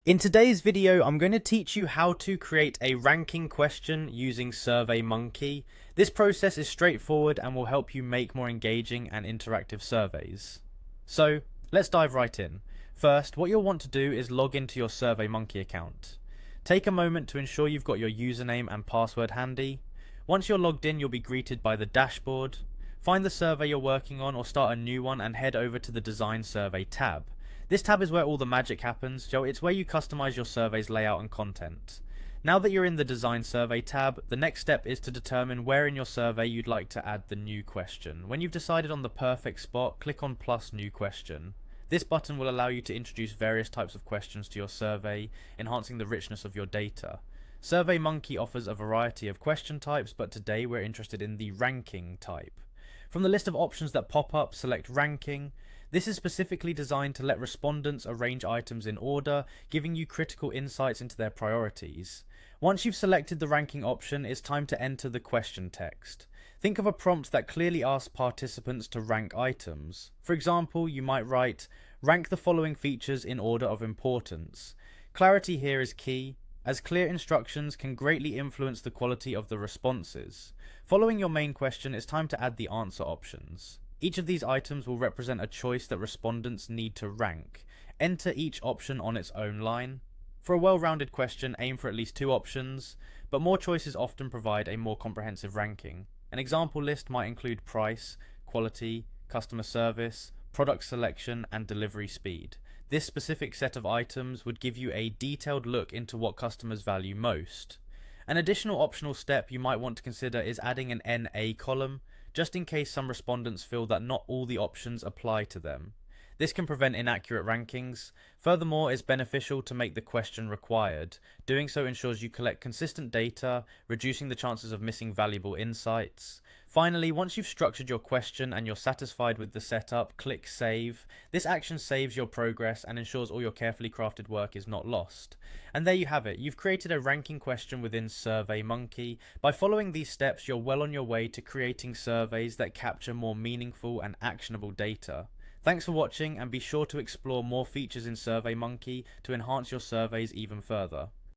In today's video, I'm going to teach you how to create a ranking question using Surveymonkey. This process is straightforward and will help you make more engaging and interactive surveys. So, let's dive right in. First, what you'll want to do is log into your Surveymonkey account. Take a moment to ensure you've got your username and password handy. Once you're logged in, you'll be greeted by the dashboard. Find the survey you're working on or start a new one and head over to the Design Survey tab. This tab is where all the magic happens, so it's where you customize your survey's layout and content. Now that you're in the Design Survey tab, the next step is to determine where in your survey you'd like to add the new question. When you've decided on the perfect spot, click on plus new question. This button will allow you to introduce various types of questions to your survey, enhancing the richness of your data. SurveyMonkey offers a variety of question types, but today we're interested in the ranking type. From the list of options that pop up, select ranking. This is specifically designed to let respondents arrange items in order, giving you critical insights into their priorities. Once you've selected the ranking option, it's time to enter the question text. Think of a prompt that clearly asks participants to rank items. For example, you might write, rank the following features in order of importance. Clarity here is key, as clear instructions can greatly influence the quality of the responses. Following your main question, it's time to add the answer options. Each of these items will represent a choice that respondents need to rank. Enter each option on its own line. For a well-rounded question, aim for at least 2 options, but more choices often provide a more comprehensive ranking. An example list might include price, quality, customer service, product selection, and delivery speed. This specific set of items would give you a detailed look into what customers value most. An additional optional step you might want to consider is adding an NA column, just in case some respondents feel that not all the options apply to them. This can prevent inaccurate rankings. Furthermore, it's beneficial to make the question required. Doing so ensures you collect consistent data, reducing the chances of missing valuable insights. Finally, once you've structured your question and you're satisfied with the setup, click Save. This action saves your progress and ensures all your carefully crafted work is not lost. And there you have it. You've created a ranking question within SurveyMonkey. By following these steps, you're well on your way to creating surveys that capture more meaningful and actionable data. Thanks for watching, and be sure to explore more features in SurveyMonkey to enhance your surveys even further.